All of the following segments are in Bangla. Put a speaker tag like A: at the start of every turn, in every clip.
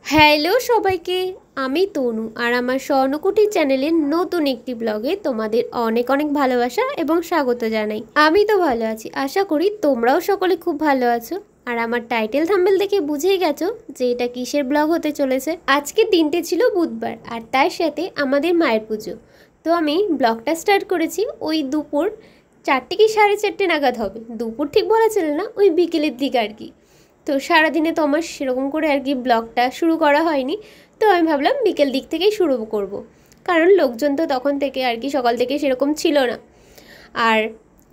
A: হ্যালো সবাইকে, আমি তনু আর আমার স্বর্ণকুটির চ্যানেলের নতুন একটি ব্লগে তোমাদের অনেক অনেক ভালোবাসা এবং স্বাগত জানাই। আমি তো ভালো আছি, আশা করি তোমরাও সকলে খুব ভালো আছো। আর আমার টাইটেল থাম্বনেল দেখে বুঝেই গেছো যে এটা কিসের ব্লগ হতে চলেছে। আজকের দিনটি ছিল বুধবার আর তার সাথে আমাদের মায়ের পুজো। তো আমি ব্লগটা স্টার্ট করেছি ওই দুপুর 4টে কি 4:30 নাগাদ হবে, দুপুর ঠিক বলা ছিল না, ওই বিকেলের দিকে আর কি। তো সারাদিনে তো আমার সেরকম করে আর কি ব্লগটা শুরু করা হয়নি, তো আমি ভাবলাম বিকেল দিক থেকেই শুরু করব, কারণ লোকজন তো তখন থেকে আর কি সকাল থেকে সেরকম ছিল না। আর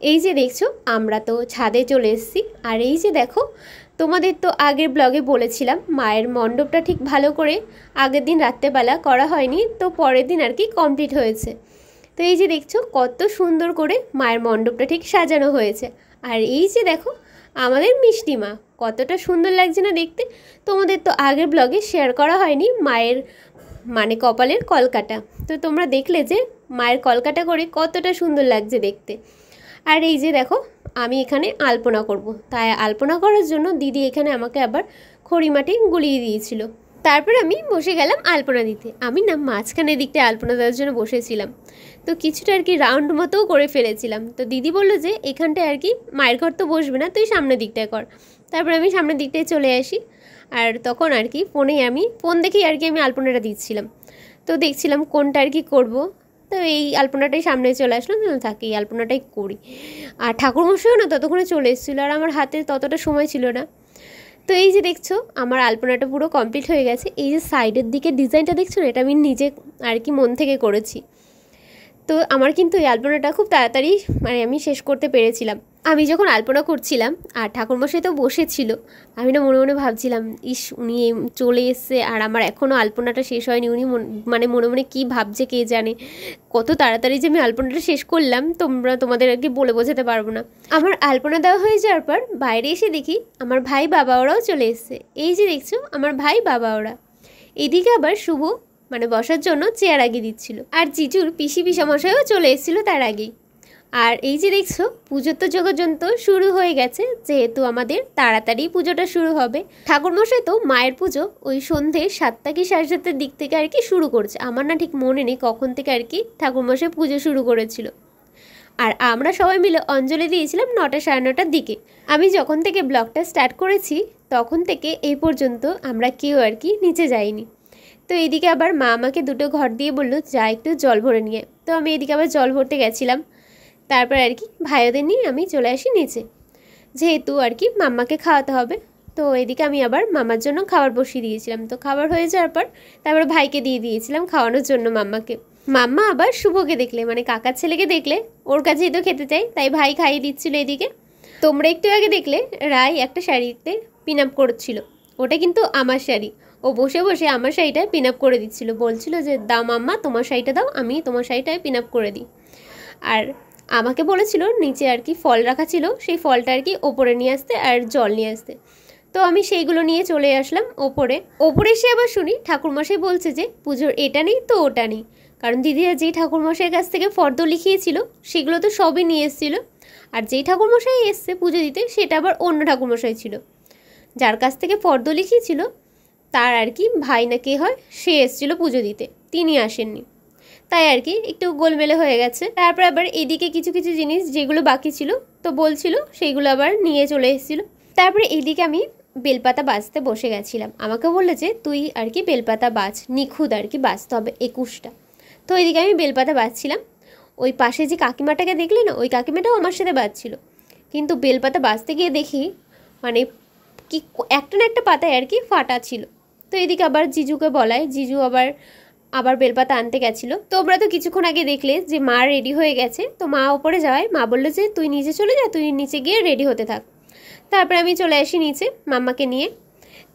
A: এই যে দেখছো আমরা তো ছাদে চলে এসেছি। আর এই যে দেখো, তোমাদের তো আগের ব্লগে বলেছিলাম মায়ের মণ্ডপটা ঠিক ভালো করে আগের দিন রাত্রেবেলা করা হয়নি, তো পরের দিন আর কি কমপ্লিট হয়েছে। তো এই যে দেখছো কত সুন্দর করে মায়ের মণ্ডপটা ঠিক সাজানো হয়েছে। আর এই যে দেখো আমাদের মিষ্টি মা, কতটা সুন্দর লাগছে না দেখতে। তোমাদের তো আগের ব্লগে শেয়ার করা হয়নি মায়ের মানে কপালের কলকাটা, তো তোমরা দেখলে যে মায়ের কলকাটা করে কতটা সুন্দর লাগছে দেখতে। আর এই যে দেখো আমি এখানে আলপনা করব, তাই আলপনা করার জন্য দিদি এখানে আমাকে আবার খড়িমাটি গুলিয়ে দিয়েছিল। তারপর আমি বসে গেলাম আলপনা দিতে। আমি না মাঝখানের দিকটা আলপনা দেওয়ার জন্য বসেছিলাম, তো কিছুটা আর কি রাউন্ড মতোও করে ফেলেছিলাম। তো দিদি বললো যে এখানটায় আর কি মায়ের ঘর তো বসবে না, তুই সামনের দিকটায় কর। তারপর আমি সামনের দিকটায় চলে আসি। আর তখন আর কি ফোন দেখেই আর কি আমি আলপনাটা দিচ্ছিলাম, তো দেখছিলাম কোনটা আর কি করবো। তো এই আলপনাটাই সামনে চলে আসলাম, থাকি এই আলপনাটাই করি। আর ঠাকুরমশাইও না ততক্ষণে চলে এসেছিলো, আর আমার হাতে ততটা সময় ছিল না। তো এই যে দেখছো আমার আলপনাটা পুরো কমপ্লিট হয়ে গেছে। এই যে সাইডের দিকে ডিজাইনটা দেখছো না, এটা আমি নিজে আর কি মন থেকে করেছি। তো আমার কিন্তু এই আলপনাটা খুব তাড়াতাড়ি মানে আমি শেষ করতে পেরেছিলাম। আমি যখন আলপনা করছিলাম আর ঠাকুরমশাই তো বসেছিল, আমি না মনে মনে ভাবছিলাম, ইস উনি চলে এসছে আর আমার এখনও আলপনাটা শেষ হয়নি। উনি মানে মনে মনে কী ভাবছে কে জানে, কত তাড়াতাড়ি যে আমি আলপনাটা শেষ করলাম তোমাদের আর কি বলে বোঝাতে পারবো না। আমার আলপনা দেওয়া হয়ে যাওয়ার পর বাইরে এসে দেখি আমার ভাই বাবা ওরাও চলে এসছে। এই যে দেখছো আমার ভাই বাবা ওরা। এদিকে আবার শুভ মানে বসার জন্য চেয়ার আগিয়ে দিচ্ছিল, আর জিজুর পিসি পিসামশাইও চলে এসেছিলো তার আগেই। আর এই যে দেখছো পুজোর তো যোগযন্ত্র শুরু হয়ে গেছে, যেহেতু আমাদের তাড়াতাড়ি পুজোটা শুরু হবে। ঠাকুরমশাই তো মায়ের পুজো ওই সন্ধ্যে 7টা কি 7:30 দিক থেকে আর কি শুরু করছে। আমার না ঠিক মনে নেই কখন থেকে আর কি ঠাকুরমশাই পুজো শুরু করেছিল। আর আমরা সবাই মিলে অঞ্জলি দিয়েছিলাম 9টা 9:30টার দিকে। আমি যখন থেকে ব্লগটা স্টার্ট করেছি তখন থেকে এই পর্যন্ত আমরা কেউ আর কি নিচে যাইনি। তো এইদিকে আবার মা আমাকে দুটো ঘর দিয়ে বললো যা একটু জল ভরে নিয়ে, তো আমি এদিকে আবার জল ভরতে গেছিলাম। তারপর আর কি ভাইদের নিয়ে আমি চলে আসি নিচে, যেহেতু আর কি মাম্মাকে খাওয়াতে হবে। তো এদিকে আমি আবার মামার জন্য খাবার বসিয়ে দিয়েছিলাম। তো খাবার হয়ে যাওয়ার পর তারপর ভাইকে দিয়ে দিয়েছিলাম খাওয়ানোর জন্য মাম্মাকে। মাম্মা আবার শুভকে দেখলে মানে কাকার ছেলেকে দেখলে ওর কাছেই তো খেতে চাই, তাই ভাই খাইয়ে দিচ্ছিল এদিকে। তোমরা একটু আগে দেখলে রায় একটা শাড়িতে পিন আপ করছিল, ওটা কিন্তু আমার শাড়ি। ও বসে বসে আমার শাড়িটায় পিন আপ করে দিচ্ছিল, বলছিল যে দাও মাম্মা তোমার শাড়িটা দাও, আমি তোমার শাড়িটায় পিন আপ করে দিই। আর আমাকে বলেছিল নিচে আর কি ফল রাখা ছিল, সেই ফলটা আর কি ওপরে নিয়ে আসতে আর জল নিয়ে আসতে। তো আমি সেইগুলো নিয়ে চলে আসলাম ওপরে। এসে আবার শুনি ঠাকুরমশাই বলছে যে পুজোর এটা নেই তো ওটা নেই, কারণ দিদিরা যেই ঠাকুরমশাইয়ের কাছ থেকে ফর্দ লিখিয়েছিল সেগুলো তো সবই নিয়ে এসেছিলো। আর যেই ঠাকুরমশাই এসছে পুজো দিতে সেটা আবার অন্য ঠাকুরমশাই ছিল, যার কাছ থেকে ফর্দ লিখিয়েছিল তার আর কি ভাই না কে হয় সে এসেছিলো পুজো দিতে, তিনি আসেননি, তাই আর কি একটু গোলমেলে হয়ে গেছে। তারপর আবার এদিকে কিছু কিছু জিনিস যেগুলো বাকি ছিল তো বলছিল সেইগুলো আবার নিয়ে চলে এসেছিলো। তারপরে এইদিকে আমি বেলপাতা বাজতে বসে গেছিলাম। আমাকে বললো যে তুই আর কি বেলপাতা বাজ, নিখুঁত আর কি বাজতে হবে 21টা। তো এইদিকে আমি বেলপাতা বাজছিলাম। ওই পাশে যে কাকিমাটাকে দেখলে না, ওই কাকিমাটাও আমার সাথে বাজছিল, কিন্তু বেলপাতা বাজতে গিয়ে দেখি মানে কি একটা না একটা পাতায় আর কি ফাটা ছিল। তো এদিকে আবার জিজুকে বলায়, জিজু আবার বেলপাতা আনতে গেছিলো। তোমরা তো কিছুক্ষণ আগে দেখলে যে মা রেডি হয়ে গেছে, তো মা ওপরে যাওয়ায় মা বললো যে তুই নিচে চলে যা, তুই নিচে গিয়ে রেডি হতে থাক। তারপরে আমি চলে আসি নিচে মাম্মাকে নিয়ে।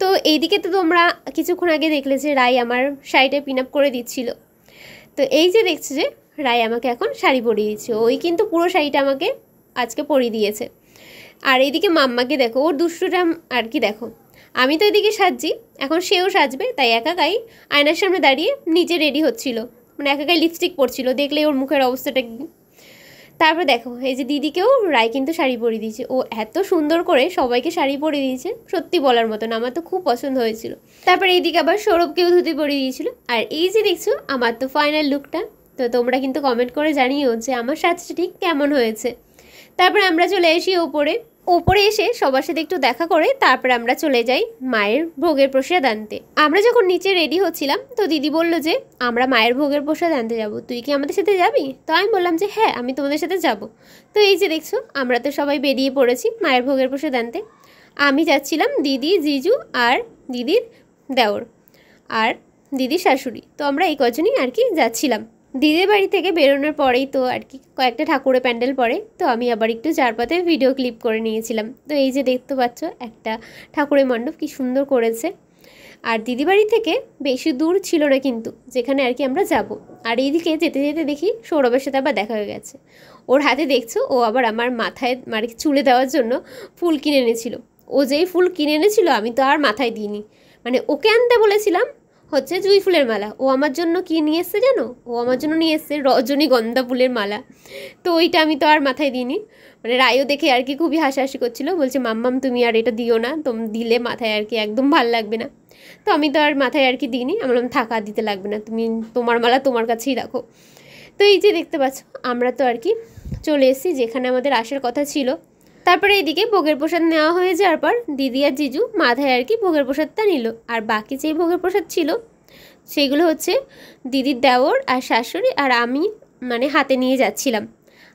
A: তো এইদিকে তো তোমরা কিছুক্ষণ আগে দেখলে যে রাই আমার শাড়িটা পিন আপ করে দিচ্ছিল। তো এই যে দেখছো যে রাই আমাকে এখন শাড়ি পরিয়ে দিচ্ছে, ওই কিন্তু পুরো শাড়িটা আমাকে আজকে পরিয়ে দিয়েছে। আর এইদিকে মাম্মাকে দেখো, ওর দুষ্টুটা আর কি দেখো। আমি তো এদিকে সাজছি, এখন সেও সাজবে, তাই একাকাই আয়নার সামনে দাঁড়িয়ে নিজে রেডি হচ্ছিল, মানে একাকাই লিপস্টিক পরছিল, দেখলেই ওর মুখের অবস্থাটা কি। তারপর দেখো এই যে দিদিকেও রায় কিন্তু শাড়ি পরিয়ে দিয়েছে, ও এত সুন্দর করে সবাইকে শাড়ি পরিয়ে দিয়েছে, সত্যি বলার মতন, আমার তো খুব পছন্দ হয়েছিল। তারপর এইদিকে আবার সৌরভকেও ধুতি পরিয়ে দিয়েছিল। আর এই যে দেখছো আমার তো ফাইনাল লুকটা, তো তোমরা কিন্তু কমেন্ট করে জানিও যে আমার সাজটা ঠিক কেমন হয়েছে। তারপরে আমরা চলে আসি ওপরে এসে সবার সাথে একটু দেখা করে তারপরে আমরা চলে যাই মায়ের ভোগের প্রসাদ আনতে। আমরা যখন নিচে রেডি হচ্ছিলাম তো দিদি বলল যে আমরা মায়ের ভোগের প্রসাদ আনতে যাব, তুই কি আমাদের সাথে যাবি? তো আমি বললাম যে হ্যাঁ, আমি তোমাদের সাথে যাব। তো এই যে দেখছো আমরা তো সবাই বেরিয়ে পড়েছি মায়ের ভোগের প্রসাদ আনতে। আমি যাচ্ছিলাম, দিদি, জিজু আর দিদির দেওর আর দিদির শাশুড়ি, তো আমরা এই কজনই আর কি যাচ্ছিলাম। দিদির বাড়ি থেকে বেরোনোর পরেই তো আর কি কয়েকটা ঠাকুরের প্যান্ডেল পড়ে, তো আমি আবার একটু চারপাতে ভিডিও ক্লিপ করে নিয়েছিলাম। তো এই যে দেখতে পাচ্ছ একটা ঠাকুরের মণ্ডপ কি সুন্দর করেছে। আর দিদি বাড়ি থেকে বেশি দূর ছিল না কিন্তু যেখানে আর কি আমরা যাব। আর এইদিকে যেতে যেতে দেখি সৌরভের সাথে আবার দেখা হয়ে গেছে। ওর হাতে দেখছো ও আবার আমার মাথায় মানে চুলে দেওয়ার জন্য ফুল কিনে এনেছিল। ও যেই ফুল কিনে এনেছিল আমি তো আর মাথায় দিইনি, মানে ওকে আনতে বলেছিলাম হচ্ছে জুঁই ফুলের মালা, ও আমার জন্য কি নিয়ে এসছে জানো? ও আমার জন্য নিয়ে এসছে রজনীগন্ধা ফুলের মালা। তো ওইটা আমি তো আর মাথায় দিইনি, মানে রায়ও দেখে আর কি খুবই হাসাহাসি করছিল, বলছে মাম্মাম তুমি আর এটা দিও না, তুমি দিলে মাথায় আর কি একদম ভাল লাগবে না। তো আমি তো আর মাথায় আর কি দিইনি, আমি বললাম থাকা দিতে লাগবে না, তুমি তোমার মালা তোমার কাছেই রাখো। তো এই যে দেখতে পাচ্ছ আমরা তো আর কি চলে এসেছি যেখানে আমাদের আসার কথা ছিল। তারপরে এইদিকে ভোগের প্রসাদ নেওয়া হয়ে যাওয়ার পর দিদি আর জিজু মাথায় আর কি ভোগের প্রসাদটা নিল। আর বাকি যেই ভোগের প্রসাদ ছিল সেইগুলো হচ্ছে দিদির দেওর আর শাশুড়ি আর আমি মানে হাতে নিয়ে যাচ্ছিলাম।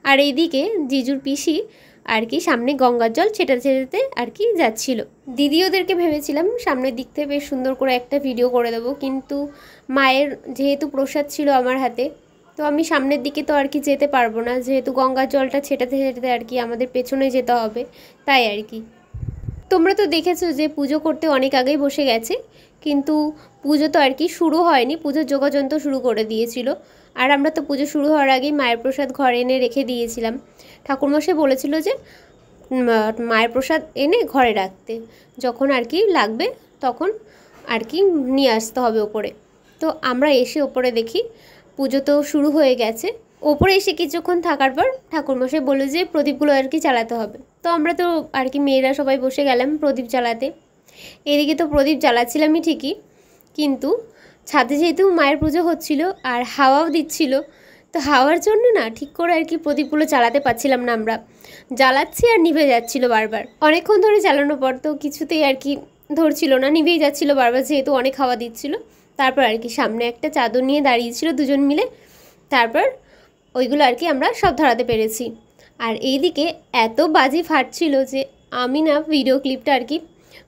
A: আর এইদিকে জিজুর পিসি আর কি সামনে গঙ্গার জল ছেটাতে আর কি যাচ্ছিল। দিদি ওদেরকে ভেবেছিলাম সামনের দিক থেকে বেশ সুন্দর করে একটা ভিডিও করে দেবো, কিন্তু মায়ের যেহেতু প্রসাদ ছিল আমার হাতে, তো আমি সামনের দিকে তো আর কি যেতে পারবো না, যেহেতু গঙ্গার জলটা ছেটাতে ছেটাতে আর কি আমাদের পেছনে যেতে হবে, তাই আর কি। তোমরা তো দেখেছো যে পুজো করতে অনেক আগেই বসে গেছে, কিন্তু পুজো তো আর কি শুরু হয়নি, পুজোর যোগাযন্ত্র শুরু করে দিয়েছিল। আর আমরা তো পুজো শুরু হওয়ার আগেই মায়ের প্রসাদ ঘরে এনে রেখে দিয়েছিলাম। ঠাকুরমশাই বলেছিল যে মায়ের প্রসাদ এনে ঘরে রাখতে, যখন আর কি লাগবে তখন আর কি নিয়ে আসতে হবে ওপরে। তো আমরা এসে ওপরে দেখি পুজো তো শুরু হয়ে গেছে। ওপরে এসে কিছুক্ষণ থাকার পর ঠাকুরমশাই বললো যে প্রদীপগুলো আর কি চালাতে হবে। তো আমরা তো আর কি মেয়েরা সবাই বসে গেলাম প্রদীপ জ্বালাতে। এদিকে তো প্রদীপ জ্বালাচ্ছিলামই ঠিকই, কিন্তু ছাদে যেহেতু মায়ের পুজো হচ্ছিল আর হাওয়াও দিচ্ছিল, তো হাওয়ার জন্য না ঠিক করে আর কি প্রদীপগুলো চালাতে পারছিলাম না। আমরা জ্বালাচ্ছি আর নিভে যাচ্ছিল বারবার, অনেকক্ষণ ধরে জ্বালানোর পর তো কিছুতেই আর কি ধরছিল না, নিভেই যাচ্ছিল বারবার, যেহেতু অনেক হাওয়া দিচ্ছিল। তারপর আর কি সামনে একটা চাদর নিয়ে দাঁড়িয়েছিল দুজন মিলে, তারপর ওইগুলো আর কি আমরা সব ধরাতে পেরেছি। আর এইদিকে এত বাজি ফাটছিল যে আমি না ভিডিও ক্লিপটা আর কি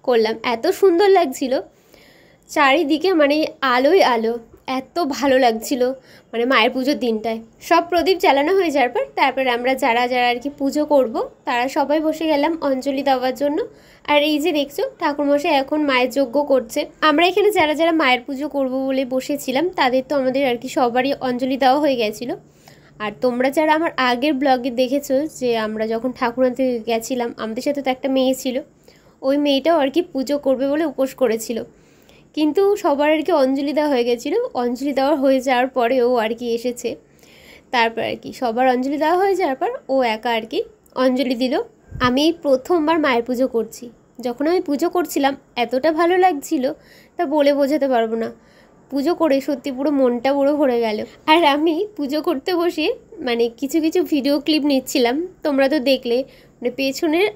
A: করলাম, এত সুন্দর লাগছিল চারিদিকে, মানে আলোয় আলো, এত ভালো লাগছিল মানে মায়ের পুজোর দিনটায়। সব প্রদীপ জ্বালানো হয়ে যাওয়ার পর তারপর আমরা যারা যারা আর কি পুজো করব তারা সবাই বসে গেলাম অঞ্জলি দেওয়ার জন্য। আর এই যে দেখছো ঠাকুরমশাই এখন মায়ের যজ্ঞ করছে। আমরা এখানে যারা যারা মায়ের পুজো করব বলে বসেছিলাম তাদের তো আমাদের আর কি সবারই অঞ্জলি দেওয়া হয়ে গেছিলো। আর তোমরা যারা আমার আগের ব্লগে দেখেছো যে আমরা যখন ঠাকুর আনতে গেছিলাম আমাদের সাথে তো একটা মেয়ে ছিল, ওই মেয়েটাও আর কি পুজো করবে বলে উপোস করেছিল, কিন্তু সবার আর কি অঞ্জলি দেওয়া হয়ে গেছিলো। অঞ্জলি দেওয়া হয়ে যাওয়ার পরে ও আর কি এসেছে, তারপর আর কি সবার অঞ্জলি দেওয়া হয়ে যাওয়ার পর ও একা আর কি অঞ্জলি দিল। আমি এই প্রথমবার মায়ের পুজো করছি, যখন আমি পুজো করছিলাম এতটা ভালো লাগছিল তা বলে বোঝাতে পারবো না। পুজো করে সত্যি পুরো মনটা পুরো ভরে গেল। আর আমি পুজো করতে বসে মানে কিছু কিছু ভিডিও ক্লিপ নিচ্ছিলাম, তোমরা তো দেখলে মানে পেছনের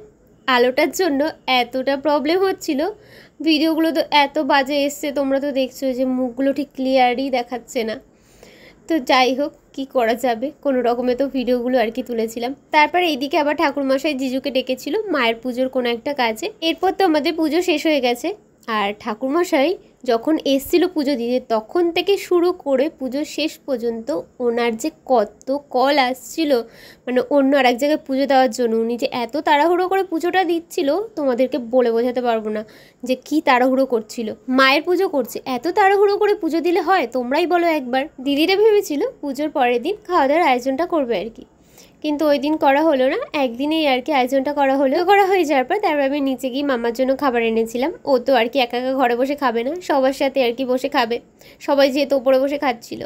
A: আলোটার জন্য এতটা প্রবলেম হচ্ছিল, ভিডিওগুলো তো এত বাজে এসছে, তোমরা তো দেখছো যে মুখগুলো ঠিক ক্লিয়ারই দেখাচ্ছে না। তো যাই হোক কি করা যাবে, কোনো রকমে তো ভিডিওগুলো আর কি তুলেছিলাম। তারপর এইদিকে আবার ঠাকুরমশাই জিজুকে ডেকেছিল মায়ের পুজোর কোনো একটা কাজে। এরপর তো আমাদের পুজো শেষ হয়ে গেছে, আর ঠাকুরমশাই যখন এসছিল পুজো দিতে তখন থেকে শুরু করে পুজো শেষ পর্যন্ত ওনার যে কত কল আসছিল, মানে অন্য আর এক জায়গায় পুজো দেওয়ার জন্য উনি যে এত তাড়াহুড়ো করে পুজোটা দিচ্ছিল তোমাদেরকে বলে বোঝাতে পারবো না যে কি তাড়াহুড়ো করছিল। মায়ের পুজো করছে, এত তাড়াহুড়ো করে পুজো দিলে হয়? তোমরাই বলো একবার। দিদিরা ভেবেছিল পুজোর পরের দিন খাওয়া দাওয়ার আয়োজনটা করবে আর কি, কিন্তু ওই দিন করা হলো না, একদিনেই আর কি আয়োজনটা করা হয়ে যাওয়ার পর তারপর আমি নিচে গিয়ে মামার জন্য খাবার এনেছিলাম। ও তো আর কি একা একা ঘরে বসে খাবে না, সবার সাথে আর কি বসে খাবে, সবাই যেহেতু ওপরে বসে খাচ্ছিল।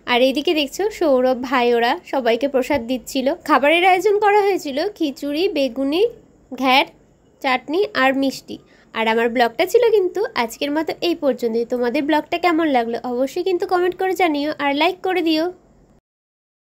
A: আর এইদিকে দেখছো সৌরভ ভাই ওরা সবাইকে প্রসাদ দিচ্ছিল। খাবারের আয়োজন করা হয়েছিল খিচুড়ি, বেগুনি, ঘ্যাট, চাটনি আর মিষ্টি। আর আমার ব্লগটা ছিল কিন্তু আজকের মতো এই পর্যন্তই। তোমাদের ব্লগটা কেমন লাগলো অবশ্যই কিন্তু কমেন্ট করে জানিও আর লাইক করে দিও।